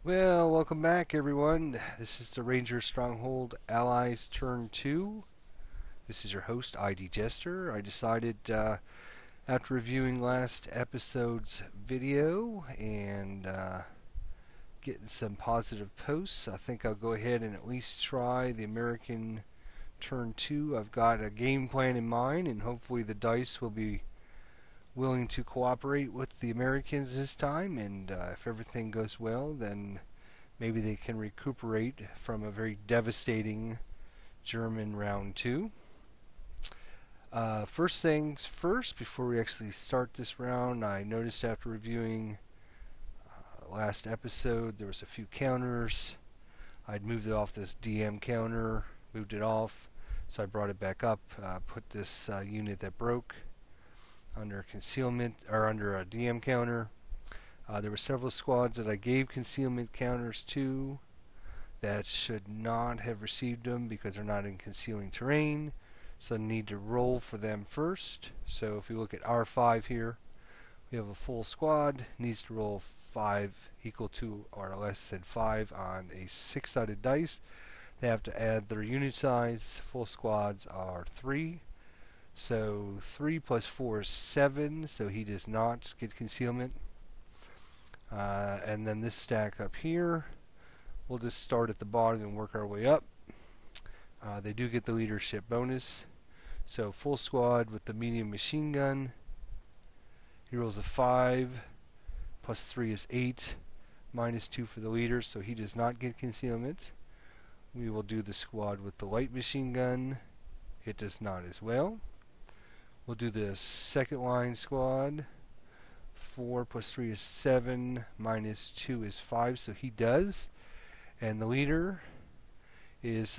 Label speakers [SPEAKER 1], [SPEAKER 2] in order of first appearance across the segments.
[SPEAKER 1] Well, welcome back, everyone. This is the Ranger Stronghold Allies Turn 2. This is your host, ID Jester. I decided, after reviewing last episode's video and getting some positive posts, I think I'll go ahead and at least try the American Turn 2. I've got a game plan in mind, and hopefully the dice will be willing to cooperate with the Americans this time, and if everything goes well, then maybe they can recuperate from a very devastating German round 2. First things first, before we actually start this round, I noticed after reviewing last episode there was a few counters. I'd moved it off this DM counter, moved it off, so I brought it back up, put this unit that broke under concealment, or under a DM counter. There were several squads that I gave concealment counters to that should not have received them because they're not in concealing terrain, so I need to roll for them first. So if we look at R5 here, we have a full squad, needs to roll 5 equal to or less than 5 on a 6-sided dice. They have to add their unit size. Full squads are 3. So 3 plus 4 is 7, so he does not get concealment. And then this stack up here, we'll just start at the bottom and work our way up. They do get the leadership bonus. So full squad with the medium machine gun. He rolls a 5, plus 3 is 8, minus 2 for the leader, so he does not get concealment. We will do the squad with the light machine gun. It does not as well. We'll do the second line squad. 4 plus 3 is 7, minus 2 is 5, so he does. And the leader is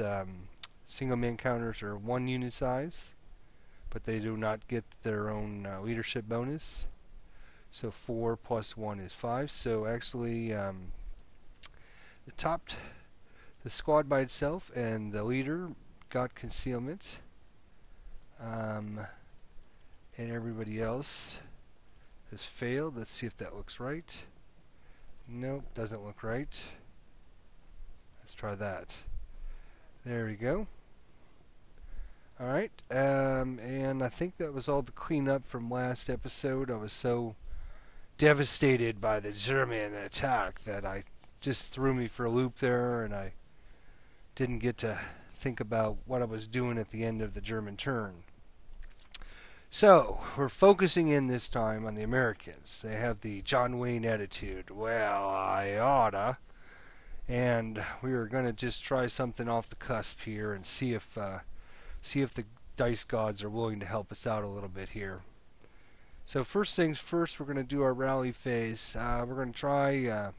[SPEAKER 1] single man counters are 1 unit size, but they do not get their own leadership bonus. So 4 plus 1 is 5. So actually, the squad by itself and the leader got concealment. And everybody else has failed. Let's see if that looks right. Nope, doesn't look right. Let's try that. There we go. Alright, and I think that was all the cleanup from last episode. I was so devastated by the German attack that I just threw me for a loop there, and I didn't get to think about what I was doing at the end of the German turn. So, we're focusing in this time on the Americans. They have the John Wayne attitude. Well, I oughta. And we are going to just try something off the cusp here and see if the dice gods are willing to help us out a little bit here. So first things first, we're going to do our rally phase. We're going to try,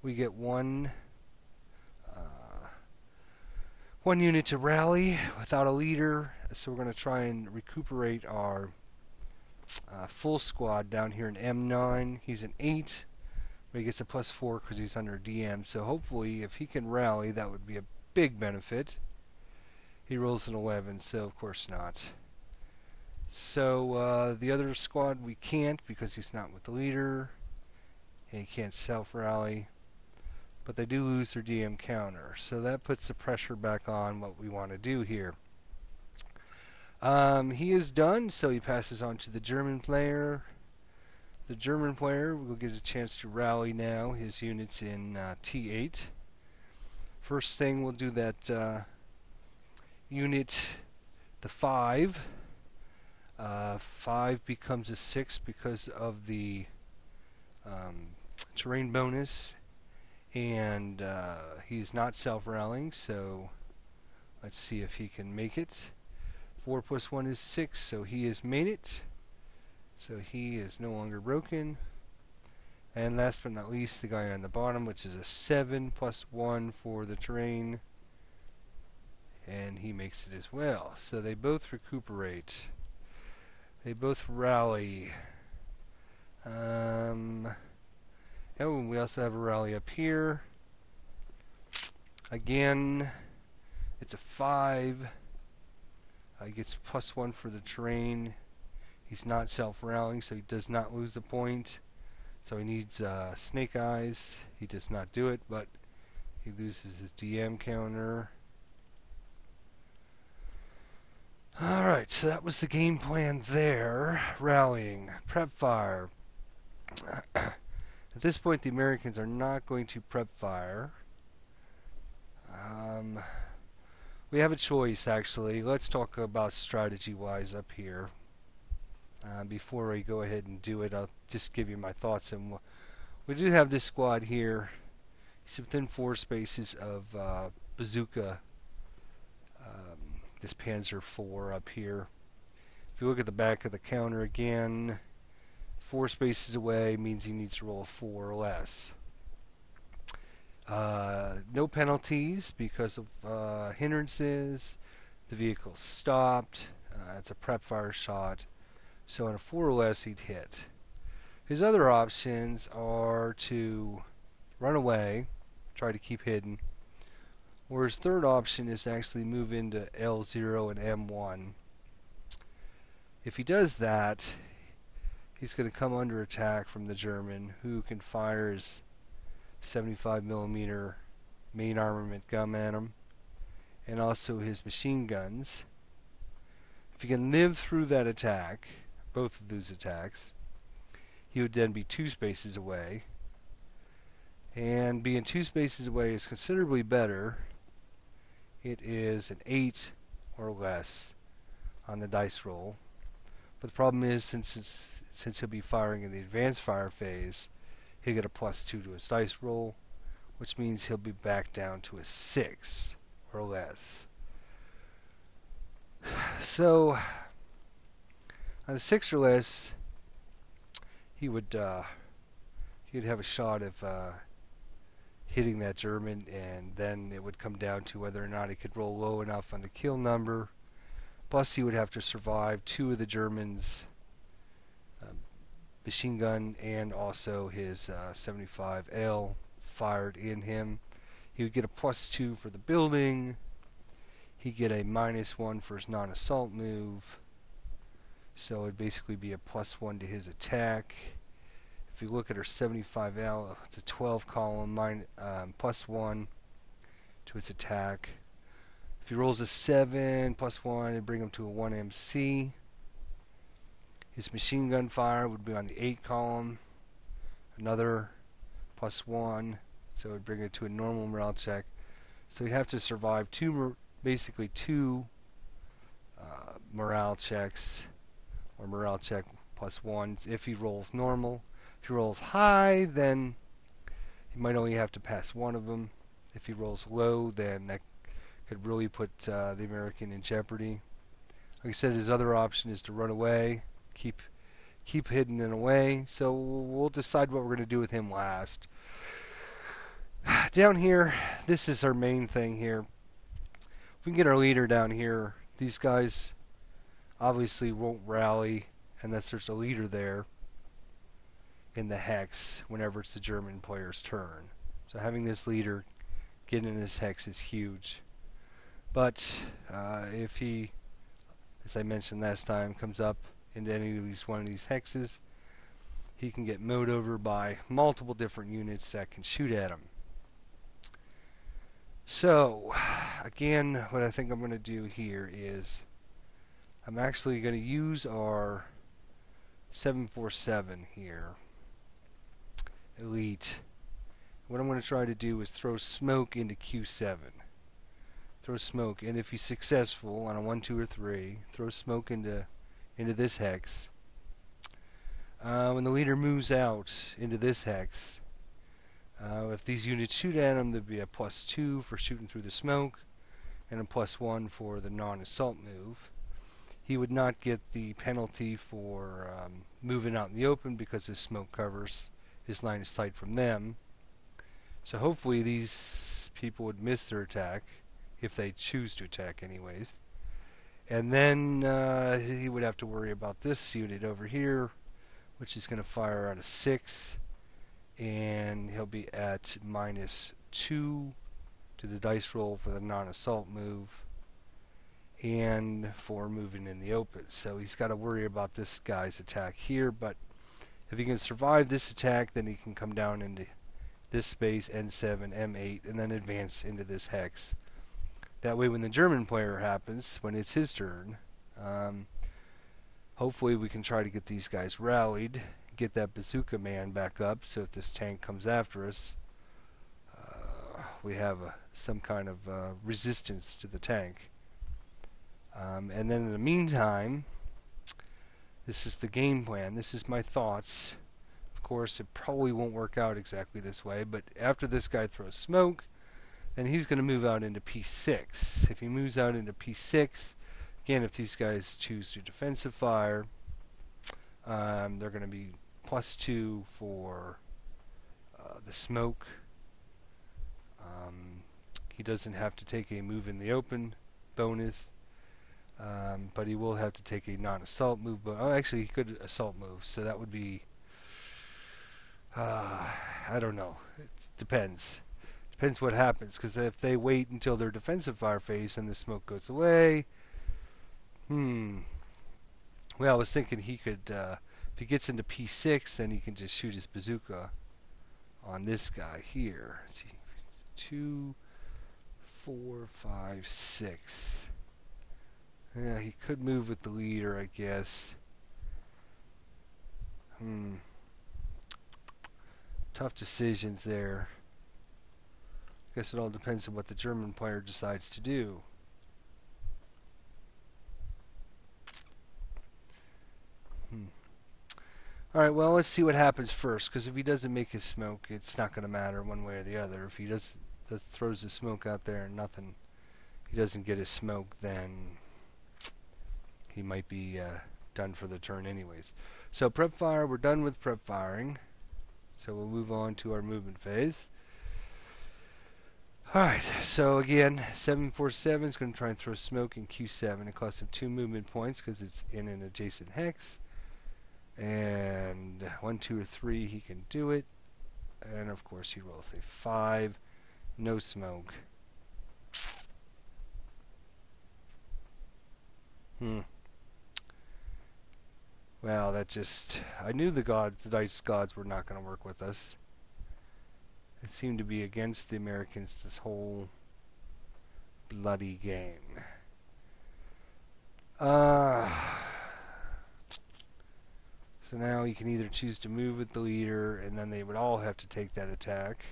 [SPEAKER 1] we get one unit to rally without a leader, so we're going to try and recuperate our full squad down here in M9. He's an 8, but he gets a plus 4 because he's under DM, so hopefully if he can rally, that would be a big benefit. He rolls an 11, so of course not. So the other squad we can't because he's not with the leader, and he can't self-rally. But they do lose their DM counter, so that puts the pressure back on what we want to do here. He is done, so he passes on to the German player. The German player will get a chance to rally now. His unit's in T8. First thing, we'll do that unit, the 5. 5 becomes a 6 because of the terrain bonus. And he's not self-rallying, so let's see if he can make it. 4 plus 1 is 6, so he has made it. So he is no longer broken. And last but not least, the guy on the bottom, which is a 7 plus 1 for the terrain. And he makes it as well. So they both recuperate. They both rally. Oh, we also have a rally up here. Again, it's a 5. He gets plus 1 for the terrain. He's not self-rallying, so he does not lose the point. So he needs snake eyes. He does not do it, but he loses his DM counter. Alright, so that was the game plan there. Rallying. Prep fire. At this point, the Americans are not going to prep fire. We have a choice, actually. Let's talk about strategy-wise up here. Before I go ahead and do it, I'll just give you my thoughts. And we do have this squad here. He's within 4 spaces of Bazooka, this Panzer IV up here. If you look at the back of the counter again, 4 spaces away means he needs to roll a 4 or less. No penalties because of hindrances. The vehicle's stopped. It's a prep fire shot. So on a 4 or less, he'd hit. His other options are to run away, try to keep hidden, or his third option is to actually move into L0 and M1. If he does that, he's going to come under attack from the German, who can fire his 75mm main armament gun at him, and also his machine guns. If he can live through that attack, both of those attacks, he would then be 2 spaces away. And being 2 spaces away is considerably better. It is an 8 or less on the dice roll. But the problem is, since he'll be firing in the advanced fire phase, he'll get a +2 to his dice roll, which means he'll be back down to a 6 or less. So on a 6 or less, he would he'd have a shot of hitting that German, and then it would come down to whether or not he could roll low enough on the kill number. Plus, he would have to survive 2 of the Germans' machine gun and also his 75L fired in him. He would get a +2 for the building. He'd get a -1 for his non-assault move. So it would basically be a +1 to his attack. If you look at our 75L, it's a 12 column, +1 to his attack. If he rolls a 7, +1, it'd bring him to a 1 MC. His machine gun fire would be on the 8 column, another +1, so it would bring it to a normal morale check. So he'd have to survive basically two morale checks, or morale check +1s if he rolls normal. If he rolls high, then he might only have to pass one of them. If he rolls low, then that could really put the American in jeopardy. Like I said, his other option is to run away, keep hidden and away. So we'll decide what we're going to do with him last. Down here, this is our main thing here. If we can get our leader down here, these guys obviously won't rally unless there's a leader there in the hex whenever it's the German player's turn. So having this leader get in this hex is huge. But if he, as I mentioned last time, comes up into one of these hexes, he can get mowed over by multiple different units that can shoot at him. So again, what I think I'm going to do here is I'm actually going to use our 747 here, Elite. What I'm going to try to do is throw smoke into Q7. Throw smoke, and if he's successful on a 1, 2, or 3, throw smoke into this hex. When the leader moves out into this hex, if these units shoot at him, there'd be a +2 for shooting through the smoke, and a +1 for the non-assault move. He would not get the penalty for moving out in the open because his smoke covers his line of sight from them. So hopefully these people would miss their attack, if they choose to attack anyways. And then he would have to worry about this unit over here, which is going to fire out a 6, and he'll be at -2 to the dice roll for the non-assault move and for moving in the open. So he's got to worry about this guy's attack here, but If he can survive this attack, then he can come down into this space, N7, M8, and then advance into this hex. That way when the German player happens, when it's his turn, hopefully we can try to get these guys rallied, get that bazooka man back up, so if this tank comes after us, we have some kind of resistance to the tank. And then in the meantime, this is the game plan. This is my thoughts. Of course, it probably won't work out exactly this way, but after this guy throws smoke, then he's going to move out into P6. If he moves out into P6, again, if these guys choose to defensive fire, they're going to be +2 for the smoke. He doesn't have to take a move in the open bonus, but he will have to take a non-assault move. Oh, actually, he could assault move, so that would be, I don't know. It depends. Depends what happens, because if they wait until their defensive fire phase and the smoke goes away, well, I was thinking he could, if he gets into P6, then he can just shoot his bazooka on this guy here. Let's see, 2, 4, 5, 6. Yeah, he could move with the leader, I guess. Tough decisions there. I guess it all depends on what the German player decides to do. Alright, well, let's see what happens first, because if he doesn't make his smoke, it's not going to matter one way or the other. If he just throws the smoke out there and nothing, he doesn't get his smoke, then he might be done for the turn anyways. So prep fire, we're done with prep firing. So we'll move on to our movement phase. Alright, so again, 747 is going to try and throw smoke in Q7. It costs him 2 movement points because it's in an adjacent hex. And 1, 2, or 3, he can do it. And of course, he rolls a 5. No smoke. Well, that just... I knew the dice gods were not going to work with us. It seemed to be against the Americans this whole bloody game. So now you can either choose to move with the leader, and then they would all have to take that attack.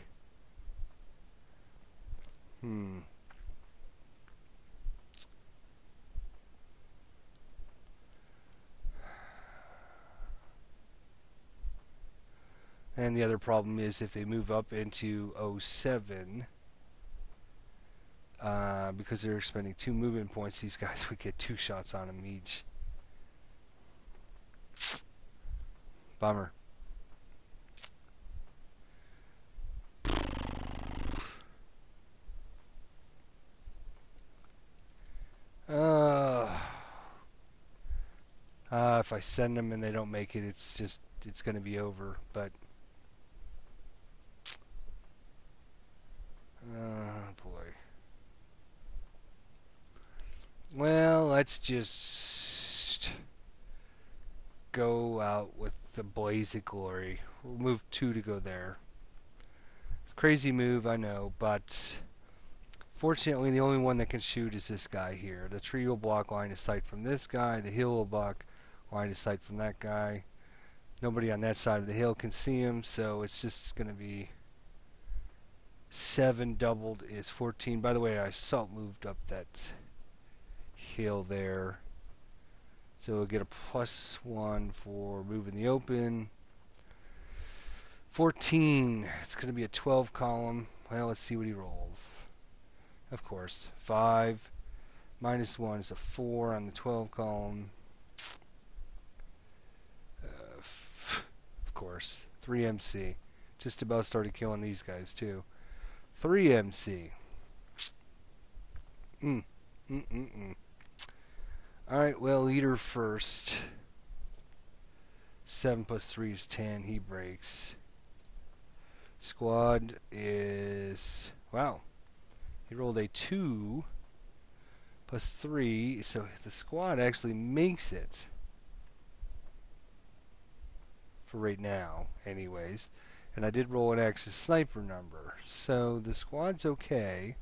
[SPEAKER 1] And the other problem is if they move up into 07, because they're spending 2 movement points, these guys would get 2 shots on them each. Bummer. If I send them and they don't make it, it's going to be over. But boy. Well, let's just go out with the blaze of glory. We'll move 2 to go there. It's a crazy move, I know, but fortunately the only one that can shoot is this guy here. The tree will block line of sight from this guy. The hill will block line of sight from that guy. Nobody on that side of the hill can see him, so it's just going to be 7 doubled is 14. By the way, I assault moved up that hill there. So we'll get a +1 for moving the open. 14. It's going to be a 12 column. Well, let's see what he rolls. Of course. 5 minus 1 is a 4 on the 12 column. Of course. 3 MC. Just about started killing these guys too. 3 MC. Alright, well, leader first. 7 plus 3 is 10. He breaks. Squad is... Wow. He rolled a 2 plus 3. So the squad actually makes it. for right now, anyways. And I did roll an Axis sniper number. So the squad's okay.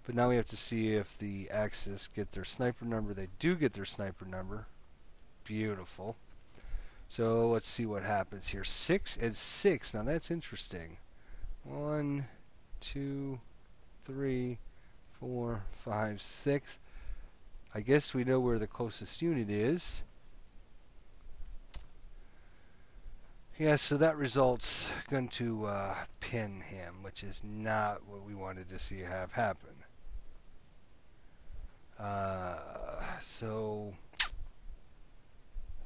[SPEAKER 1] But now we have to see if the Axis get their sniper number. They do get their sniper number. Beautiful. So let's see what happens here. 6 and 6. Now that's interesting. 1, 2, 3, 4, 5, 6. I guess we know where the closest unit is. Yeah, so that result's going to pin him, which is not what we wanted to see have happen. So,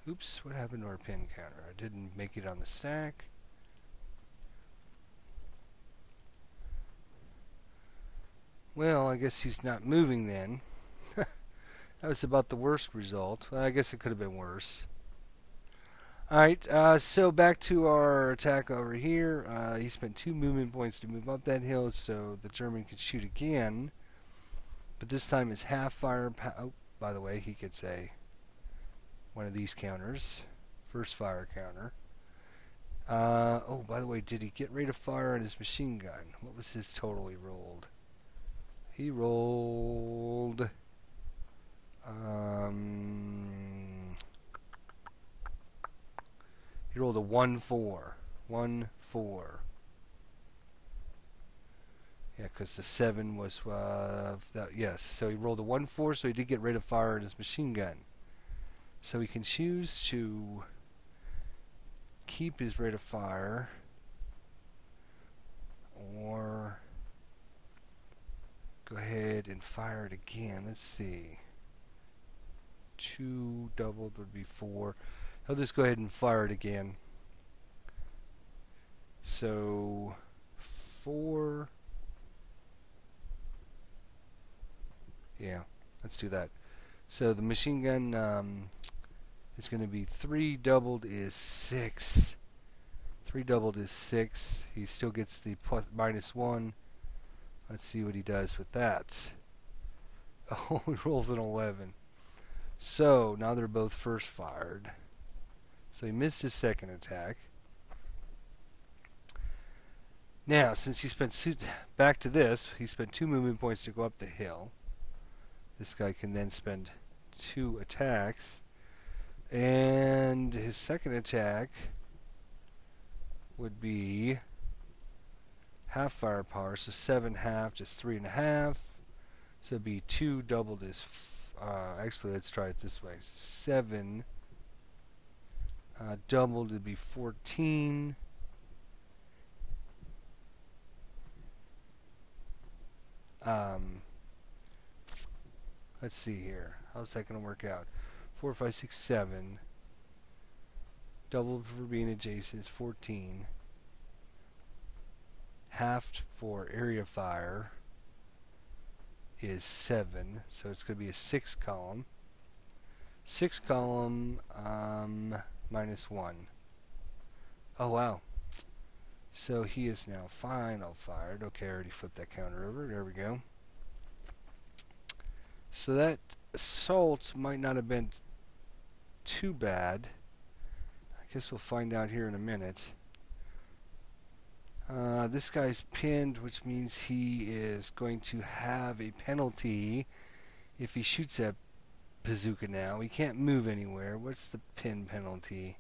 [SPEAKER 1] oops, what happened to our pin counter? I didn't make it on the stack. Well, I guess he's not moving then. That was about the worst result. Well, I guess it could have been worse. Alright, so back to our attack over here. He spent 2 movement points to move up that hill so the German could shoot again. But this time his half fire... Oh, by the way, he gets one of these counters. First fire counter. Oh, by the way, did he get rate of fire on his machine gun? What was his total he rolled? He rolled... He rolled a 1-4. 1-4. Yeah, because the 7 was... yes, so he rolled a 1-4, so he did get rate of fire in his machine gun. So he can choose to keep his rate of fire or go ahead and fire it again. Let's see. 2 doubled would be 4. I'll just go ahead and fire it again. So 4. Yeah, let's do that. So the machine gun is going to be 3 doubled is 6. 3 doubled is 6. He still gets the -1. Let's see what he does with that. Oh, he rolls an 11. So now they're both first fired. So he missed his second attack. Now, since he spent back to this, he spent 2 movement points to go up the hill. This guy can then spend 2 attacks. And his second attack would be half firepower, so 7 half, just 3.5. So it'd be 2 doubled is actually, let's try it this way. 7 doubled would be 14. Let's see here. How's that going to work out? 4, 5, 6, 7. Doubled for being adjacent is 14. Halved for area fire is 7. So it's going to be a 6 column. 6 column -1. Oh wow. So he is now final fired. Okay, I already flipped that counter over. There we go. So that assault might not have been too bad. I guess we'll find out here in a minute. This guy's pinned, which means he is going to have a penalty if he shoots that bazooka now. He can't move anywhere. What's the pin penalty?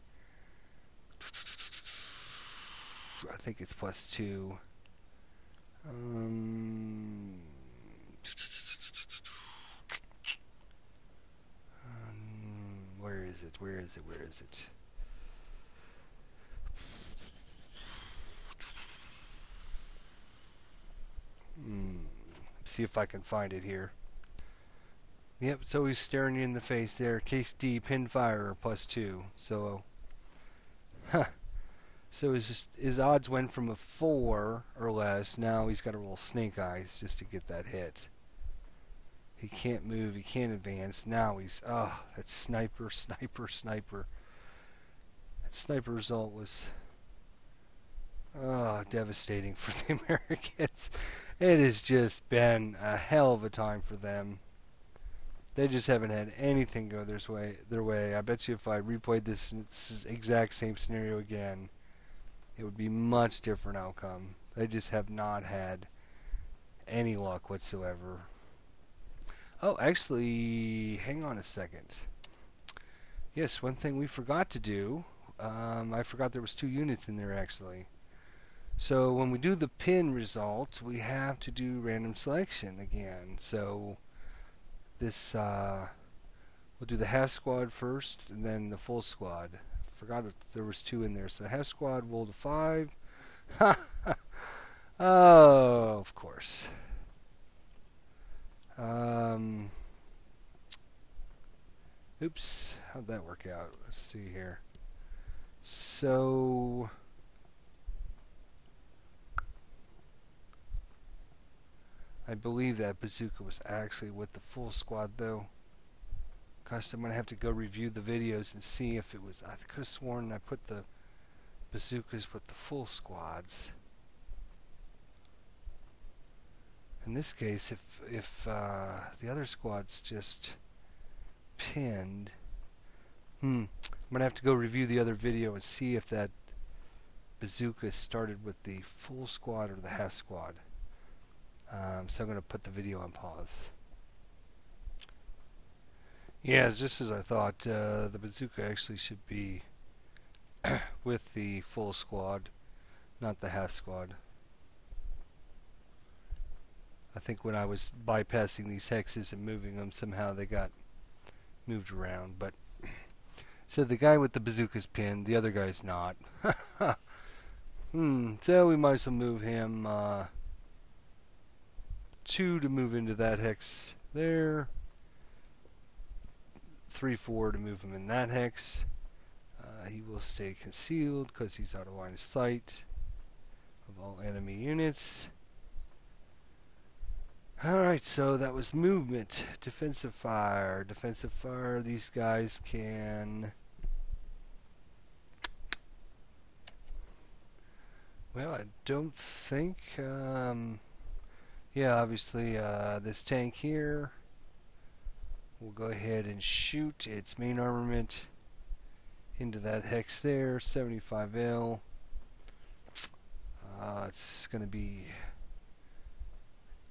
[SPEAKER 1] I think it's +2. Where is it? Where is it? Where is it? See if I can find it here. Yep, so he's staring you in the face there. Case D, pin fire, +2. So, so his odds went from a 4 or less. Now he's got to roll snake eyes just to get that hit. He can't move. He can't advance. Now he's... Oh, that sniper. That sniper result was... Oh, devastating for the Americans. It has just been a hell of a time for them. They just haven't had anything go their way. I bet you if I replayed this exact same scenario again, it would be much different outcome. They just have not had any luck whatsoever. Oh, actually, hang on a second. Yes, one thing we forgot to do. I forgot there was 2 units in there actually. So when we do the pin result, we have to do random selection again. So this we'll do the half squad first, and then the full squad. Forgot if there was 2 in there. So half squad rolled a 5. Oh, of course. Oops, how'd that work out? Let's see here. So I believe that bazooka was actually with the full squad though. Gosh, I'm gonna have to go review the videos and see if it was. I could have sworn I put the bazookas with the full squads. In this case, if the other squad's just pinned, I'm gonna have to go review the other video and see if that bazooka started with the full squad or the half squad. So I'm gonna put the video on pause. Yeah, it's just as I thought. The bazooka actually should be with the full squad, not the half squad. I think when I was bypassing these hexes and moving them, somehow they got moved around. But so the guy with the bazooka's pinned, the other guy's not. So we might as well move him 2 to move into that hex there. 3, 4 to move him in that hex. He will stay concealed because he's out of line of sight of all enemy units. Alright, so that was movement. Defensive fire. Defensive fire, these guys can... Well, I don't think... yeah, obviously this tank here will go ahead and shoot its main armament into that hex there, 75L. It's going to be...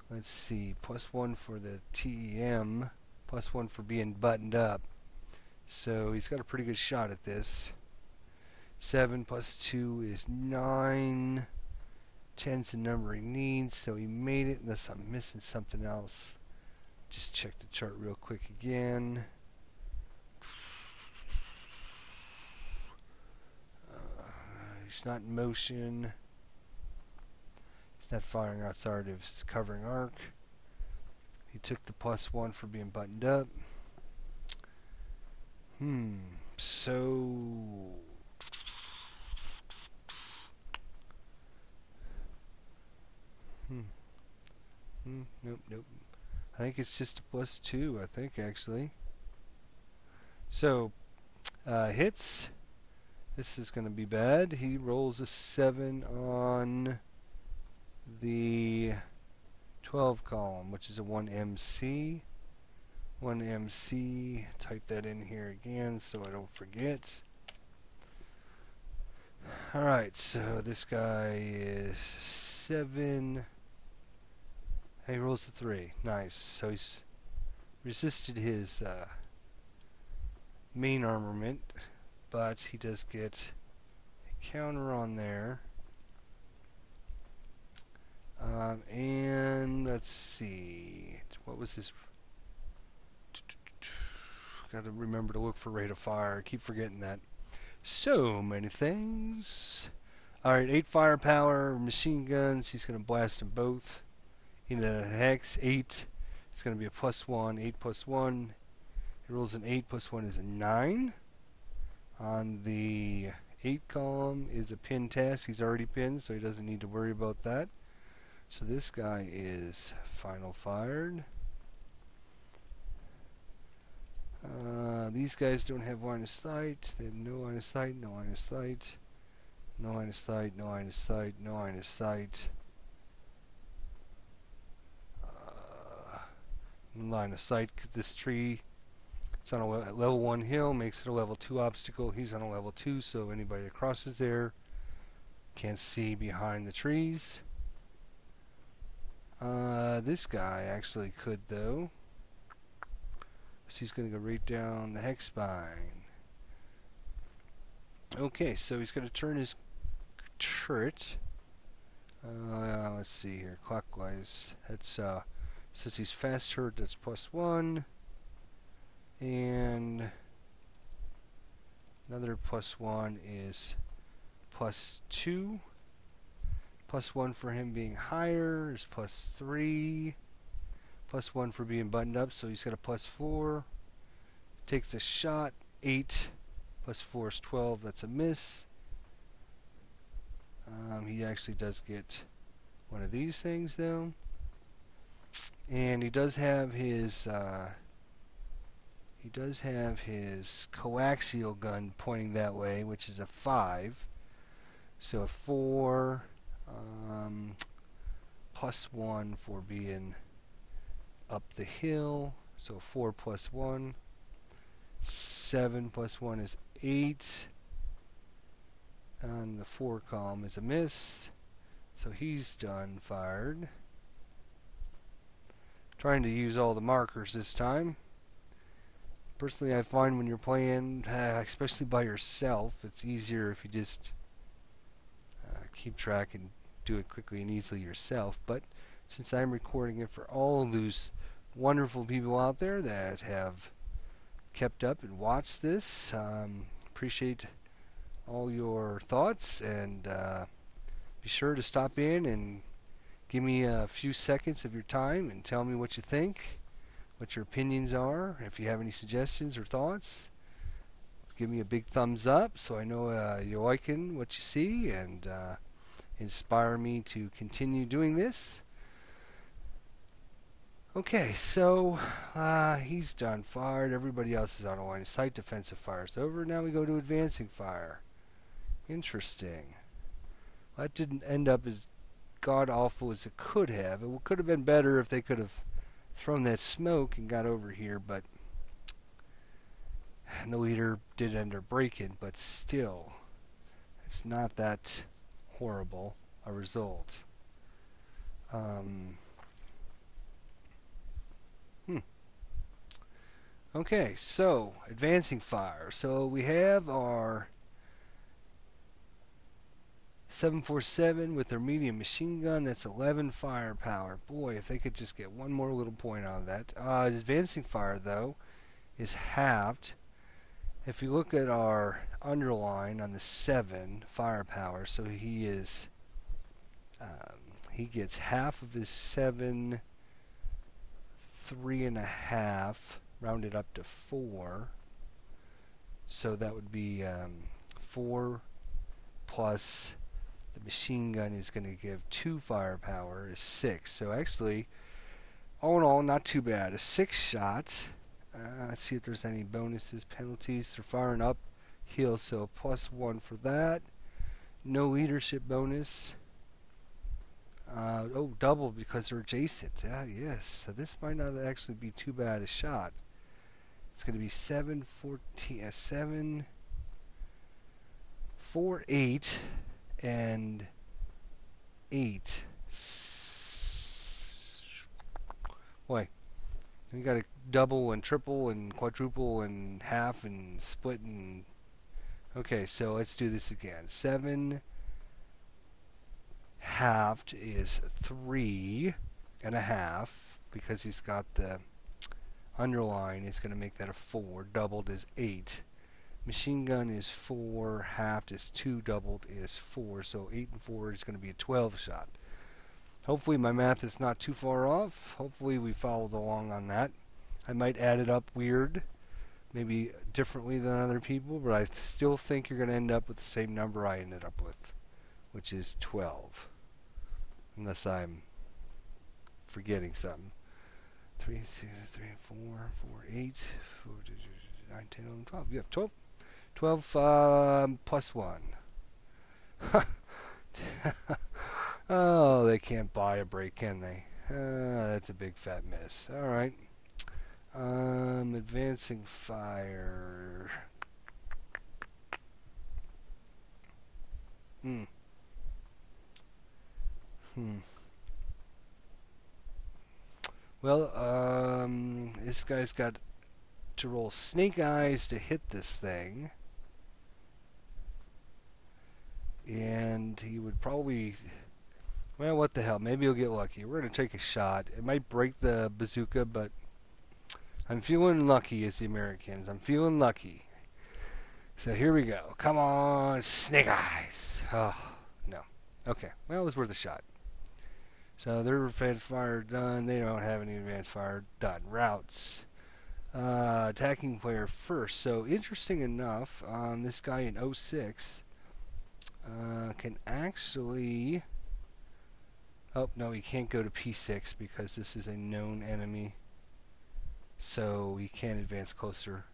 [SPEAKER 1] Let's see, +1 for the TEM, +1 for being buttoned up. So he's got a pretty good shot at this. 7 + 2 is 9. 10's the number he needs, so he made it unless I'm missing something else. Just check the chart real quick again. He's not in motion. He's not firing outside of his covering arc. He took the +1 for being buttoned up. So... Nope. I think it's just a +2, I think, actually. So, hits. This is going to be bad. He rolls a 7 on the 12 column, which is a 1MC. 1MC. Type that in here again so I don't forget. Alright, so this guy is 7. He rolls a 3. Nice. So he's resisted his main armament, but he does get a counter on there. And let's see. What was this? Got to remember to look for rate of fire. I keep forgetting that. So many things. Alright, 8 firepower, machine guns. He's going to blast them both into the hex. 8. It's going to be a +1. 8 + 1. He rolls an 8 + 1 is a 9. On the 8 column is a pin task. He's already pinned, so he doesn't need to worry about that. So this guy is final fired. These guys don't have line of sight. They have no line of sight, no line of sight, no line of sight, no line of sight, no line of sight. in line of sight. This tree, it's on a level 1 hill, makes it a level 2 obstacle. He's on a level 2, so anybody that crosses there can't see behind the trees. This guy actually could, though. So he's going to go right down the hex spine. Okay, so he's going to turn his turret. Let's see here, clockwise. That's since he's fast turret, that's +1, and another +1 is +2. +1 for him being higher is +3. +1 for being buttoned up, so he's got a +4. Takes a shot, 8. +4 is 12. That's a miss. He actually does get one of these things, though. And he does have his coaxial gun pointing that way, which is a 5. So a 4, +1 for being up the hill. So 4 +1. 7 +1 is 8. And the 4 column is a miss. So he's done fired. Trying to use all the markers this time. Personally, I find when you're playing, especially by yourself, it's easier if you just keep track and do it quickly and easily yourself. But since I'm recording it for all those wonderful people out there that have kept up and watched this, appreciate all your thoughts, and be sure to stop in and give me a few seconds of your time and tell me what you think, what your opinions are. If you have any suggestions or thoughts, give me a big thumbs up so I know you're liking what you see, and inspire me to continue doing this. Okay, so he's done fired. Everybody else is on a line of sight. Defensive fire is over. Now we go to advancing fire. Interesting. Well, that didn't end up as god-awful as it could have. It could have been better if they could have thrown that smoke and got over here, but and the leader did end up breaking, but still, it's not that horrible a result. Okay, so advancing fire. So we have our 747 with their medium machine gun. That's 11 firepower. Boy, if they could just get one more little point out of that. Advancing fire, though, is halved. If you look at our underline on the 7 firepower, so he is he gets half of his 7, 3.5, rounded up to 4. So that would be 4 plus the machine gun is going to give 2 firepower is 6. So actually, all in all, not too bad. A 6 shot. Let's see if there's any bonuses, penalties. They're firing up hill, so +1 for that. No leadership bonus. Oh, double because they're adjacent. Yes. So this might not actually be too bad a shot. It's going to be 7, 14, 7, 4, 8, and 8. Boy, we got a double and triple and quadruple and half and split and. Okay, so let's do this again. 7 halved is 3.5 because he's got the underline. It's going to make that a 4. Doubled is 8. Machine gun is 4. Halved is 2. Doubled is 4. So 8 and 4 is going to be a 12 shot. Hopefully my math is not too far off. Hopefully we followed along on that. I might add it up weird, maybe differently than other people, but I still think you're going to end up with the same number I ended up with, which is 12. Unless I'm forgetting something. 3, 6, 3, 4, 4, 8, 4, 9, 10, 11, 12. You have 12. 12 plus 1. Oh, they can't buy a break, can they? That's a big fat miss. All right. Advancing fire. Hmm. Hmm. Well, this guy's got to roll snake eyes to hit this thing. And he would probably... Well, what the hell? Maybe he'll get lucky. We're going to take a shot. It might break the bazooka, but I'm feeling lucky as the Americans. I'm feeling lucky. So here we go. Come on, snake eyes. Oh, no. Okay. Well, it was worth a shot. So their advanced fire done. They don't have any advanced fire done. Routes. Attacking player first. So interesting enough, this guy in 06 can actually... Oh, no, he can't go to P6 because this is a known enemy. So he can't advance closer.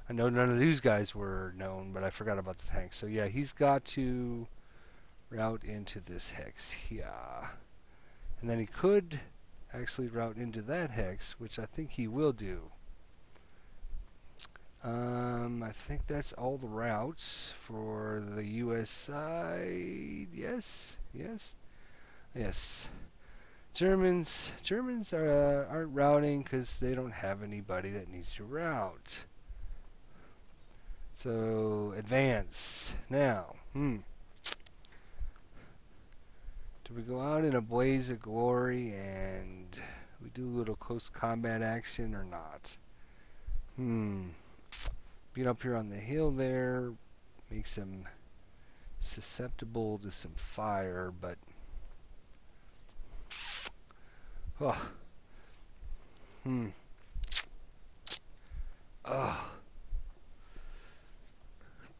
[SPEAKER 1] I know none of these guys were known, but I forgot about the tank. So yeah, he's got to route into this hex. Yeah. And then he could actually route into that hex, which I think he will do. I think that's all the routes for the US side. Yes, yes, yes. Germans aren't routing because they don't have anybody that needs to route. So advance now. Do we go out in a blaze of glory and we do a little close combat action or not? Being up here on the hill there makes them susceptible to some fire, but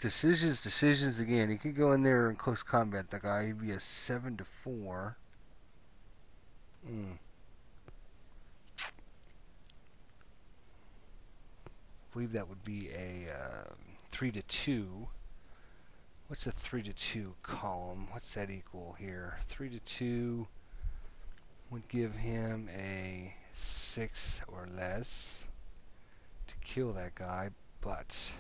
[SPEAKER 1] Decisions again. He could go in there in close combat. The guy, he'd be a 7-4. I believe that would be a 3-2. What's a 3-2 column? What's that equal here? 3-2 would give him a 6 or less to kill that guy, but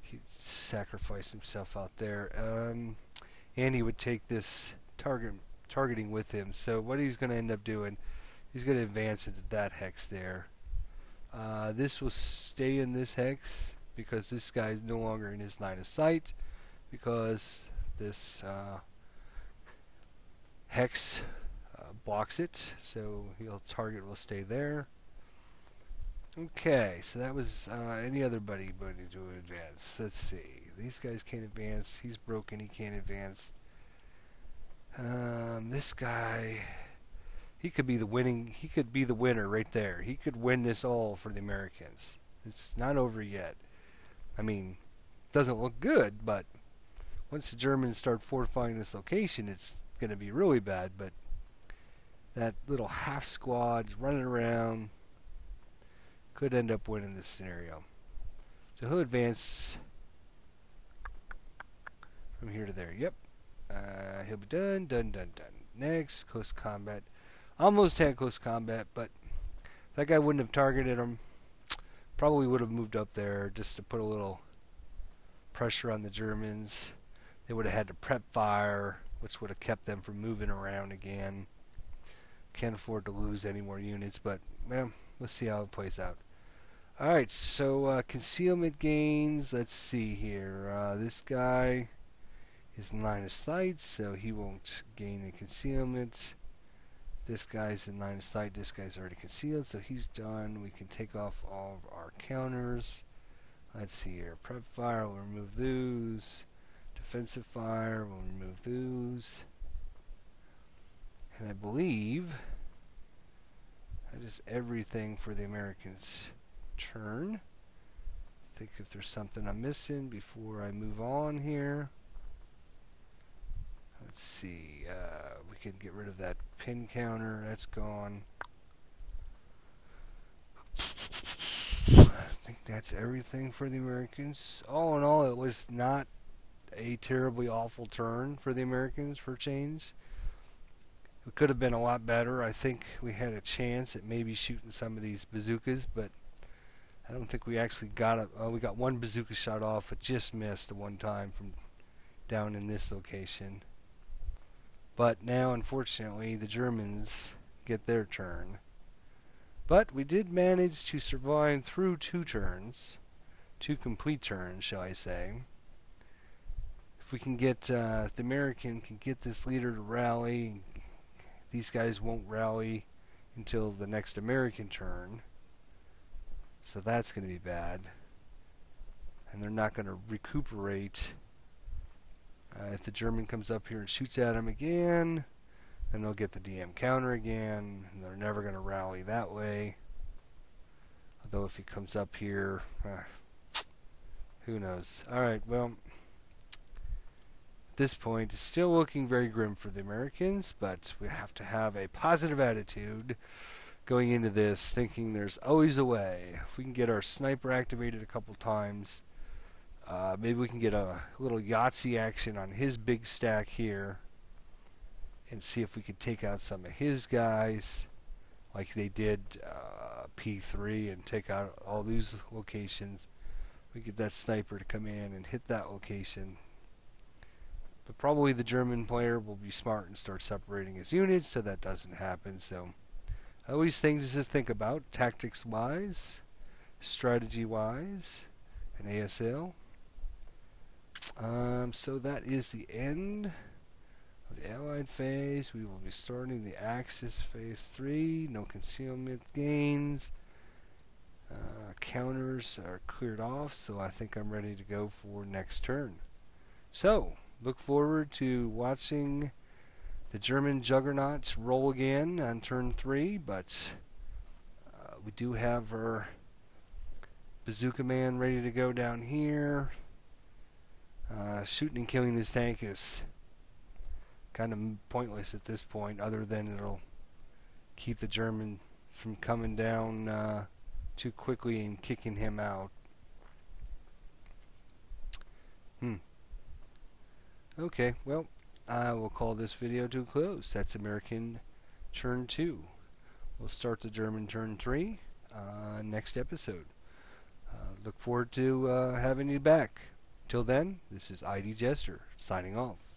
[SPEAKER 1] he'd sacrifice himself out there. And he would take this targeting with him. So what he's going to end up doing, he's going to advance into that hex there. This will stay in this hex because this guy is no longer in his line of sight because this hex blocks it, so target will stay there. Okay, so that was any other buddy to advance. Let's see. These guys can't advance. He's broken. He can't advance. This guy, he could be the winner right there. He could win this all for the Americans. It's not over yet. I mean, it doesn't look good, but once the Germans start fortifying this location, it's going to be really bad. But that little half squad running around could end up winning this scenario. So he'll advance from here to there. Yep. He'll be done. Next, close combat. Almost had close combat, but that guy wouldn't have targeted him. Probably would have moved up there just to put a little pressure on the Germans. They would have had to prep fire, which would have kept them from moving around again. Can't afford to lose any more units, but well, let's see how it plays out. Alright, so concealment gains. Let's see here. This guy is in line of sight, so he won't gain any concealment. This guy's in line of sight. This guy's already concealed, so he's done. We can take off all of our counters. Let's see here. Prep fire, we'll remove those. Defensive fire, we'll remove those. And I believe that is everything for the Americans' turn. I think if there's something I'm missing before I move on here. Let's see. We can get rid of that pin counter. That's gone. I think that's everything for the Americans. All in all, it was not a terribly awful turn for the Americans for chains. It could have been a lot better. I think we had a chance at maybe shooting some of these bazookas, but I don't think we actually got it. We got one bazooka shot off. It just missed the one time from down in this location. But now, unfortunately, the Germans get their turn. But we did manage to survive through 2 turns. 2 complete turns, shall I say. If we can get, the American can get this leader to rally, these guys won't rally until the next American turn. So that's going to be bad. And they're not going to recuperate. If the German comes up here and shoots at them again, then they'll get the DM counter again. And they're never going to rally that way. Although if he comes up here, who knows. Alright, well, at this point, it's still looking very grim for the Americans, but we have to have a positive attitude going into this, thinking there's always a way. If we can get our sniper activated a couple times, maybe we can get a little Yahtzee action on his big stack here and see if we could take out some of his guys like they did P3 and take out all these locations. We get that sniper to come in and hit that location. But probably the German player will be smart and start separating his units so that doesn't happen. So always things to think about, tactics-wise, strategy-wise, and ASL. So that is the end of the Allied phase. We will be starting the Axis phase 3. No concealment gains. Counters are cleared off, so I think I'm ready to go for next turn. So, look forward to watching the German juggernauts roll again on turn 3, but we do have our bazooka man ready to go down here. Shooting and killing this tank is kind of pointless at this point, other than it'll keep the German from coming down too quickly and kicking him out. Okay, well, I will call this video to a close. That's American Turn 2. We'll start the German Turn 3 next episode. Look forward to having you back. Till then, this is ID Jester, signing off.